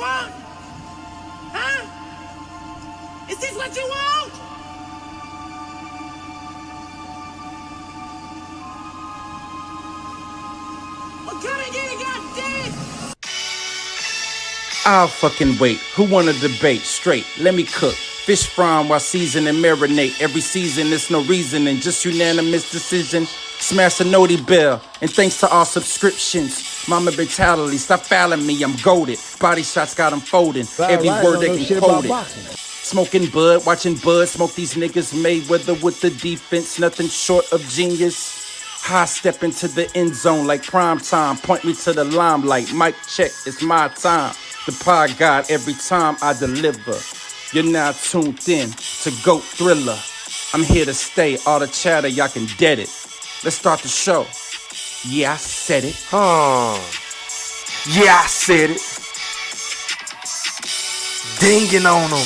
want? Huh? Is this what you want? Well, come and get it, goddamn! I'll fucking wait. Who wanna debate? Straight, let me cook. Fish frying while season and marinate. Every season, there's no reasoning, just unanimous decision. Smash the noti bell, and thanks to all subscriptions. Mama mentality, stop fouling me, I'm goaded. Body shots got them folding. Every word they can quote it. Smoking bud, watching bud smoke these niggas. Mayweather with the defense, nothing short of genius. High step into the end zone like prime time. Point me to the limelight. Mic check, it's my time. The pod god every time I deliver. You're now tuned in to GOAT Thriller. I'm here to stay. All the chatter, y'all can dead it. Let's start the show. Yeah, I said it. Yeah, I said it. Dinging on them.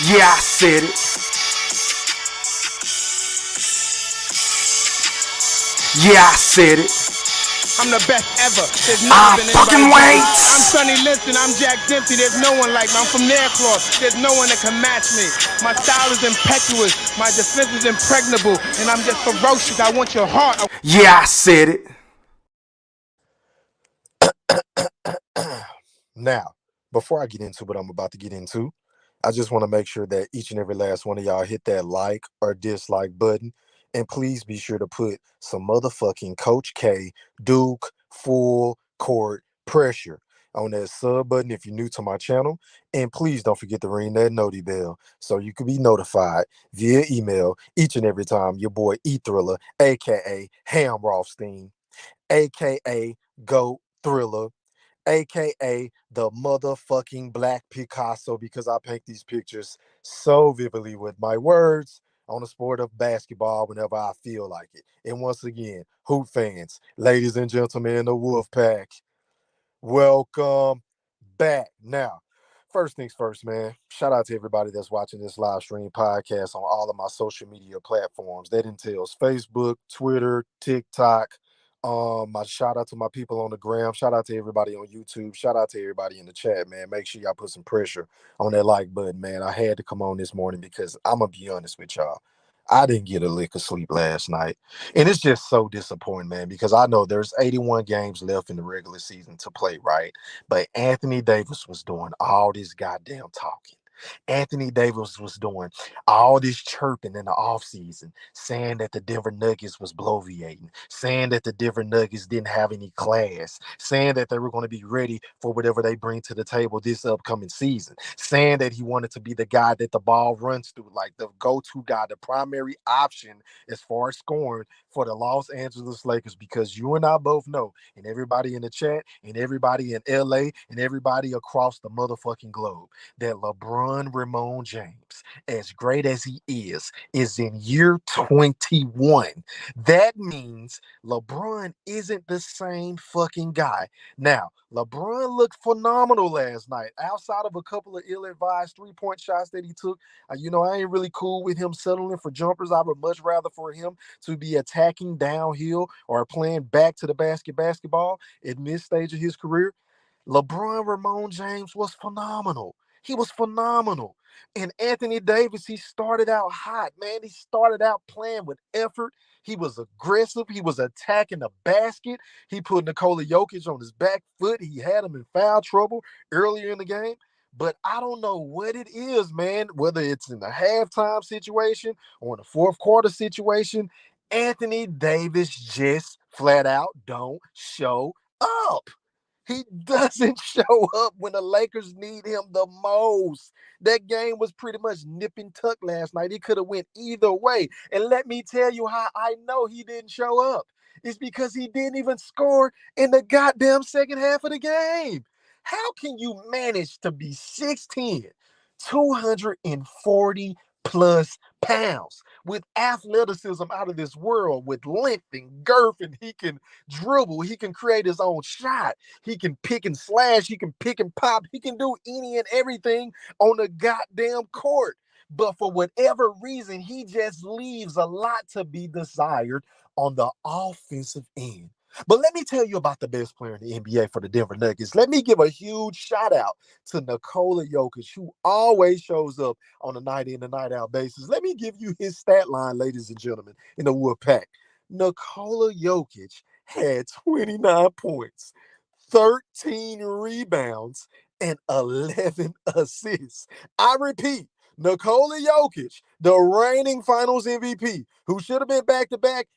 Yeah, I said it. Yeah, I said it. I'm the best ever. There's I never been fucking anybody wait. better. I'm Sonny Liston. I'm Jack Dempsey. There's no one like me. I'm from Nairclaw. There's no one that can match me. My style is impetuous. My defense is impregnable. And I'm just ferocious. I want your heart. Yeah, I said it. Now, before I get into what I'm about to get into, I just want to make sure that each and every last one of y'all hit that like or dislike button. And please be sure to put some motherfucking Coach K, Duke, full court pressure on that sub button if you're new to my channel. And please don't forget to ring that noti bell so you can be notified via email each and every time your boy E Thriller, aka Ham Rothstein, aka Go Thriller, aka the motherfucking Black Picasso, because I paint these pictures so vividly with my words on the sport of basketball whenever I feel like it. And once again, hoop fans, ladies and gentlemen, the Wolf Pack, welcome back. Now, first things first, man, shout out to everybody that's watching this live stream podcast on all of my social media platforms. That entails Facebook, Twitter, TikTok. My shout out to my people on the gram. Shout out to everybody on YouTube. Shout out to everybody in the chat, man. Make sure y'all put some pressure on that like button, man. I had to come on this morning because I'm gonna be honest with y'all. I didn't get a lick of sleep last night. And it's just so disappointing, man, because I know there's 81 games left in the regular season to play, right? But Anthony Davis was doing all this goddamn talking. Anthony Davis was doing all this chirping in the offseason, saying that the Denver Nuggets was bloviating, saying that the Denver Nuggets didn't have any class, saying that they were going to be ready for whatever they bring to the table this upcoming season, saying that he wanted to be the guy that the ball runs through, like the go-to guy, the primary option as far as scoring for the Los Angeles Lakers, because you and I both know, and everybody in the chat, and everybody in LA, and everybody across the motherfucking globe, that LeBron Ramon James, as great as he is in year 21. That means LeBron isn't the same fucking guy. Now, LeBron looked phenomenal last night. Outside of a couple of ill-advised three-point shots that he took, I ain't really cool with him settling for jumpers. I would much rather for him to be attacking downhill or playing back to the basketball in this stage of his career. LeBron Ramon James was phenomenal. He was phenomenal. And Anthony Davis, he started out hot, man. He started out playing with effort. He was aggressive. He was attacking the basket. He put Nikola Jokic on his back foot. He had him in foul trouble earlier in the game. But I don't know what it is, man, whether it's in the halftime situation or in the fourth quarter situation. Anthony Davis just flat out don't show up. He doesn't show up when the Lakers need him the most. That game was pretty much nip and tuck last night. It could have went either way. And let me tell you how I know he didn't show up. It's because he didn't even score in the goddamn second half of the game. How can you manage to be 6'10", 240 plus pounds, with athleticism out of this world, with length and girth, and he can dribble, he can create his own shot, he can pick and slash, he can pick and pop, he can do any and everything on the goddamn court. But for whatever reason, he just leaves a lot to be desired on the offensive end. But let me tell you about the best player in the NBA for the Denver Nuggets. Let me give a huge shout out to Nikola Jokic, who always shows up on a night in and night out basis. Let me give you his stat line, ladies and gentlemen, in the Wolfpack. Nikola Jokic had 29 points, 13 rebounds, and 11 assists. I repeat, Nikola Jokic, the reigning finals MVP, who should have been back-to-back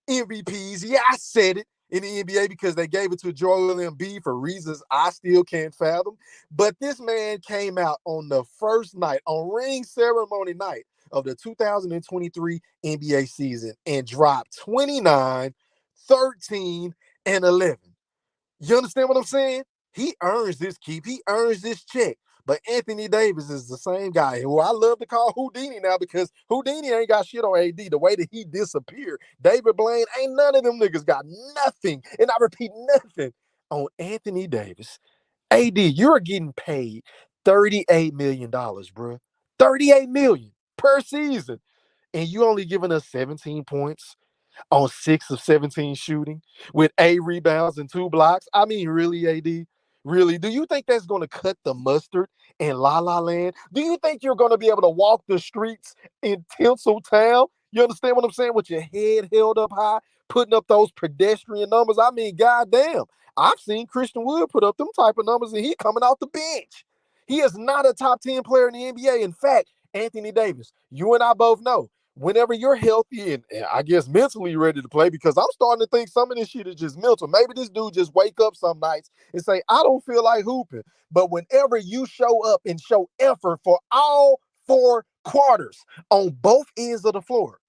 MVPs. Yeah, I said it in the NBA because they gave it to Joel Embiid for reasons I still can't fathom. But this man came out on the first night, on ring ceremony night of the 2023 NBA season and dropped 29, 13, and 11. You understand what I'm saying? He earns this keep. He earns this check. But Anthony Davis is the same guy who I love to call Houdini now because Houdini ain't got shit on AD. The way that he disappeared, David Blaine, ain't none of them niggas got nothing. And I repeat, nothing on Anthony Davis. AD, you're getting paid $38 million, bro. $38 million per season. And you only giving us 17 points on 6 of 17 shooting with 8 rebounds and 2 blocks. I mean, really, AD? Really? Do you think that's going to cut the mustard in La La Land? Do you think you're going to be able to walk the streets in Tinseltown? You understand what I'm saying? With your head held up high, putting up those pedestrian numbers. I mean, goddamn. I've seen Christian Wood put up them type of numbers, and he coming off the bench. He is not a top 10 player in the NBA. In fact, Anthony Davis, you and I both know, whenever you're healthy and I guess mentally ready to play, because I'm starting to think some of this shit is just mental. Maybe this dude just wake up some nights and say, I don't feel like hooping. But whenever you show up and show effort for all 4 quarters on both ends of the floor,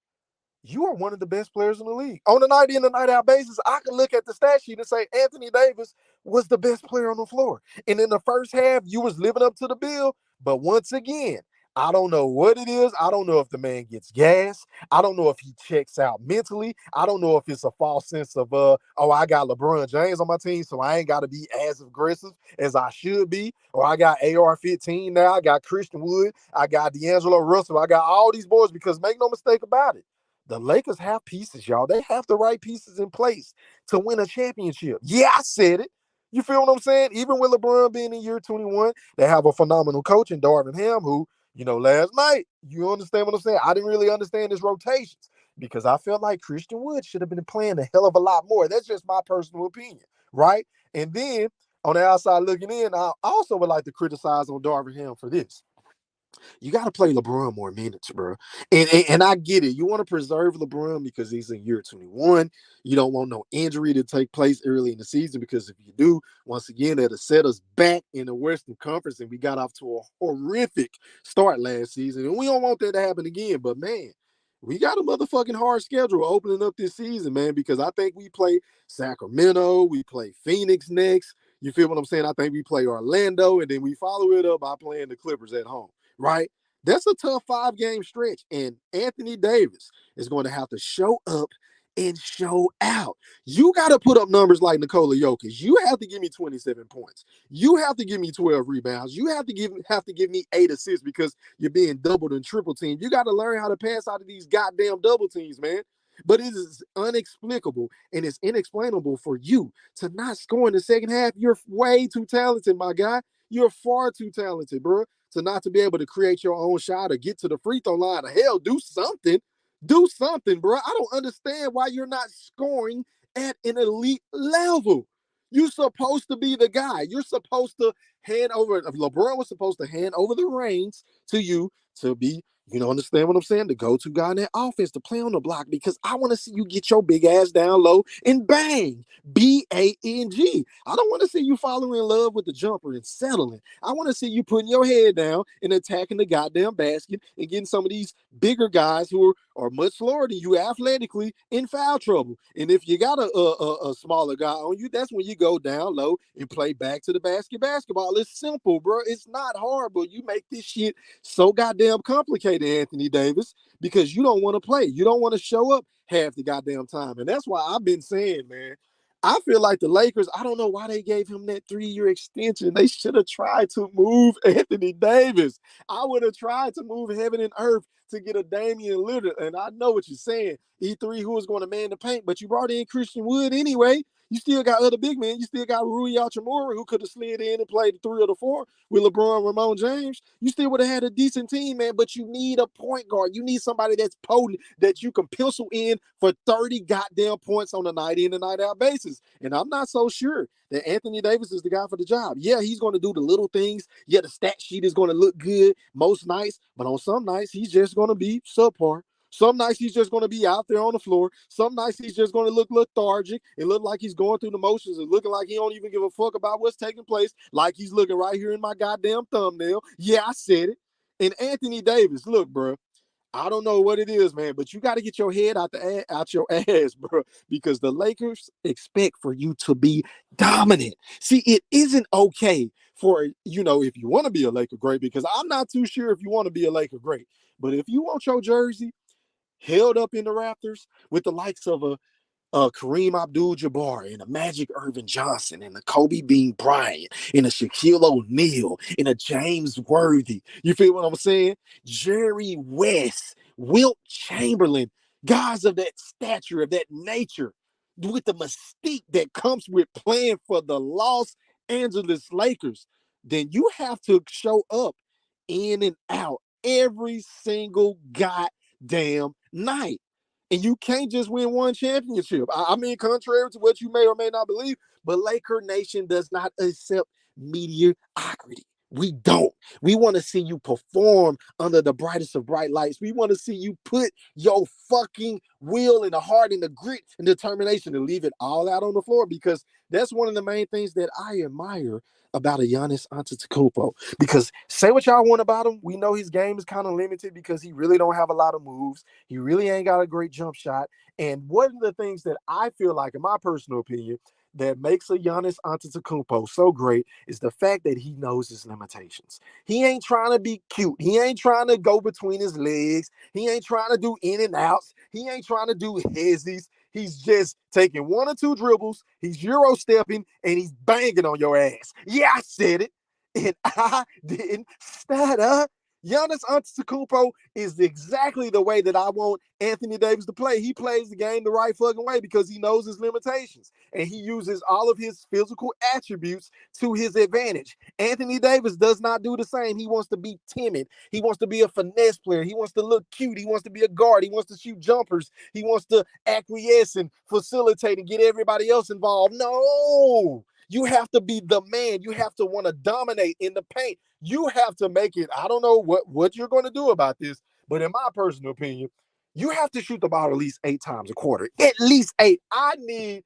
you are one of the best players in the league. On a night in and night out basis, I can look at the stat sheet and say Anthony Davis was the best player on the floor. And in the first half, you was living up to the bill. But once again, I don't know what it is. I don't know if the man gets gas. I don't know if he checks out mentally. I don't know if it's a false sense of, I got LeBron James on my team, so I ain't got to be as aggressive as I should be. Or I got AR-15 now. I got Christian Wood. I got D'Angelo Russell. I got all these boys because make no mistake about it. The Lakers have pieces, y'all. They have the right pieces in place to win a championship. Yeah, I said it. You feel what I'm saying? Even with LeBron being in year 21, they have a phenomenal coach in Darvin Ham who, last night, you understand what I'm saying? I didn't really understand his rotations because I felt like Christian Wood should have been playing a hell of a lot more. That's just my personal opinion, right? And then on the outside looking in, I also would like to criticize on Darvin Ham for this. You got to play LeBron more minutes, bro. And I get it. You want to preserve LeBron because he's in year 21. You don't want no injury to take place early in the season because if you do, once again, that'll set us back in the Western Conference, and we got off to a horrific start last season, and we don't want that to happen again. But, man, we got a motherfucking hard schedule opening up this season, man, because I think we play Sacramento, we play Phoenix next. You feel what I'm saying? I think we play Orlando, and then we follow it up by playing the Clippers at home. Right? That's a tough 5-game stretch. And Anthony Davis is going to have to show up and show out. You got to put up numbers like Nikola Jokic. You have to give me 27 points. You have to give me 12 rebounds. You have to give me 8 assists because you're being doubled and triple teamed. You got to learn how to pass out of these goddamn double teams, man. But it is inexplicable and it's inexplainable for you to not score in the second half. You're way too talented, my guy. You're far too talented, bro. To not to be able to create your own shot or get to the free throw line. Hell, do something. Do something, bro. I don't understand why you're not scoring at an elite level. You're supposed to be the guy. You're supposed to hand over. LeBron was supposed to hand over the reins to you to be, understand what I'm saying? The go-to guy in that offense to play on the block because I want to see you get your big ass down low and bang. B-A-N-G. I don't want to see you falling in love with the jumper and settling. I want to see you putting your head down and attacking the goddamn basket and getting some of these bigger guys who are much slower than you athletically in foul trouble. And if you got a smaller guy on you, that's when you go down low and play back to the basketball. It's simple, bro. It's not hard, but you make this shit so goddamn complicated, Anthony Davis, because you don't want to play. You don't want to show up half the goddamn time. And that's why I've been saying, man, I feel like the Lakers, I don't know why they gave him that 3-year extension. They should have tried to move Anthony Davis. I would have tried to move heaven and earth to get a Damian Lillard. And I know what you're saying. E3, who was going to man the paint, but you brought in Christian Wood anyway. You still got other big men. You still got Rui Hachimura, who could have slid in and played the 3 or the 4 with LeBron, Ramon James. You still would have had a decent team, man, but you need a point guard. You need somebody that's potent, that you can pencil in for 30 goddamn points on a night in and night out basis. And I'm not so sure that Anthony Davis is the guy for the job. Yeah, he's going to do the little things. Yeah, the stat sheet is going to look good most nights, but on some nights, he's just going to be subpar. Some nights he's just going to be out there on the floor. Some nights he's just going to look lethargic and look like he's going through the motions and looking like he don't even give a fuck about what's taking place, like he's looking right here in my goddamn thumbnail. Yeah, I said it. And Anthony Davis, look, bro, I don't know what it is, man, but you got to get your head out your ass, bro, because the Lakers expect for you to be dominant. See, it isn't okay for, if you want to be a Laker great, because I'm not too sure if you want to be a Laker great, but if you want your jersey held up in the rafters with the likes of a Kareem Abdul-Jabbar and a Magic Irvin Johnson and a Kobe Bean Bryant and a Shaquille O'Neal and a James Worthy. You feel what I'm saying? Jerry West, Wilt Chamberlain, guys of that stature, of that nature, with the mystique that comes with playing for the Los Angeles Lakers, then you have to show up in and out every single goddamn night. And you can't just win one championship. I mean, contrary to what you may or may not believe, but Laker Nation does not accept mediocrity. We don't. We want to see you perform under the brightest of bright lights. We want to see you put your fucking will and the heart and the grit and determination to leave it all out on the floor, because that's one of the main things that I admire about a Giannis Antetokounmpo. Because say what y'all want about him, we know his game is kind of limited because he really don't have a lot of moves. He really ain't got a great jump shot. And one of the things that I feel like, in my personal opinion, that makes a Giannis Antetokounmpo so great is the fact that he knows his limitations. He ain't trying to be cute. He ain't trying to go between his legs. He ain't trying to do in and outs. He ain't trying to do hezzies. He's just taking 1 or 2 dribbles. He's Euro stepping and he's banging on your ass. Yeah, I said it. And I didn't stutter. Giannis Antetokounmpo is exactly the way that I want Anthony Davis to play. He plays the game the right fucking way because he knows his limitations and he uses all of his physical attributes to his advantage. Anthony Davis does not do the same. He wants to be timid. He wants to be a finesse player. He wants to look cute. He wants to be a guard. He wants to shoot jumpers. He wants to acquiesce and facilitate and get everybody else involved. No, you have to be the man. You have to want to dominate in the paint. You have to make it. I don't know what you're going to do about this, but in my personal opinion, you have to shoot the ball at least 8 times a quarter. At least 8. I need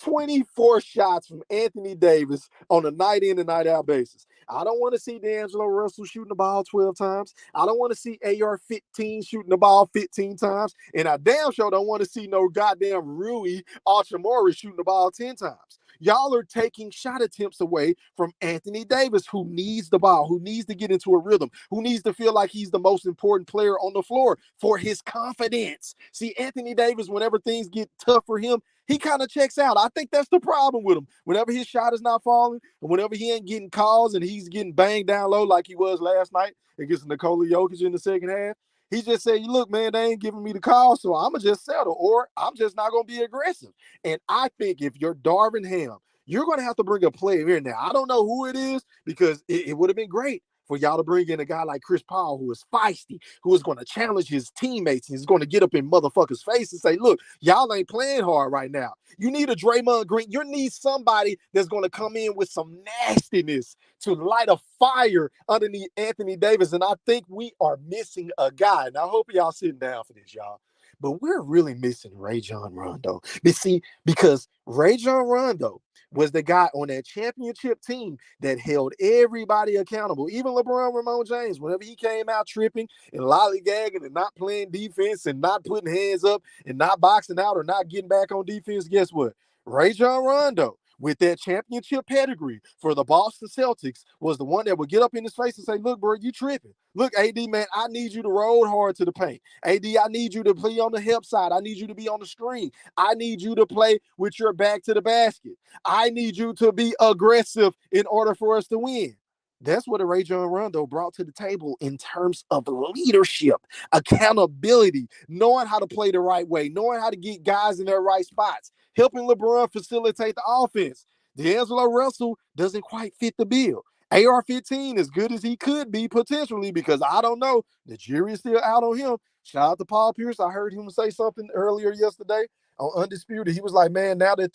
24 shots from Anthony Davis on a night in and night out basis. I don't want to see D'Angelo Russell shooting the ball 12 times. I don't want to see AR-15 shooting the ball 15 times. And I damn sure don't want to see no goddamn Rui Hachimura shooting the ball 10 times. Y'all are taking shot attempts away from Anthony Davis, who needs the ball, who needs to get into a rhythm, who needs to feel like he's the most important player on the floor for his confidence. See, Anthony Davis, whenever things get tough for him, he kind of checks out. I think that's the problem with him. Whenever his shot is not falling, and whenever he ain't getting calls and he's getting banged down low like he was last night against Nikola Jokic in the second half, he just said, look, man, they ain't giving me the call, so I'm going to just settle, or I'm just not going to be aggressive. And I think if you're Darvin Ham, you're going to have to bring a player here. Now, I don't know who it is, because it would have been great for y'all to bring in a guy like Chris Paul, who is feisty, who is going to challenge his teammates, and he's going to get up in motherfuckers' face and say, look, y'all ain't playing hard right now. You need a Draymond Green. You need somebody that's going to come in with some nastiness to light a fire underneath Anthony Davis. And I think we are missing a guy. And I hope y'all sitting down for this, y'all. But we're really missing Rajon Rondo. You see, because Rajon Rondo was the guy on that championship team that held everybody accountable. Even LeBron, Ramon James, whenever he came out tripping and lollygagging and not playing defense and not putting hands up and not boxing out or not getting back on defense, guess what? Rajon Rondo with that championship pedigree for the Boston Celtics was the one that would get up in his face and say, look, bro, you tripping. Look, AD, man, I need you to roll hard to the paint. AD, I need you to play on the help side. I need you to be on the screen. I need you to play with your back to the basket. I need you to be aggressive in order for us to win. That's what Rajon Rondo brought to the table in terms of leadership, accountability, knowing how to play the right way, knowing how to get guys in their right spots, helping LeBron facilitate the offense. D'Angelo Russell doesn't quite fit the bill. AR-15, as good as he could be potentially, because I don't know, the jury is still out on him. Shout out to Paul Pierce. I heard him say something earlier yesterday on Undisputed. He was like, man, now that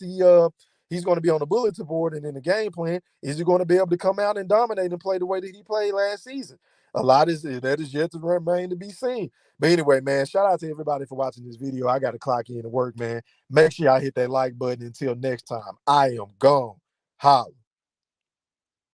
he's going to be on the bulletin board and in the game plan, is he going to be able to come out and dominate and play the way that he played last season? A lot is that is yet to remain to be seen. But anyway, man, shout out to everybody for watching this video. I got to clock in to work, man. Make sure y'all hit that like button. Until next time, I am gone. Holla.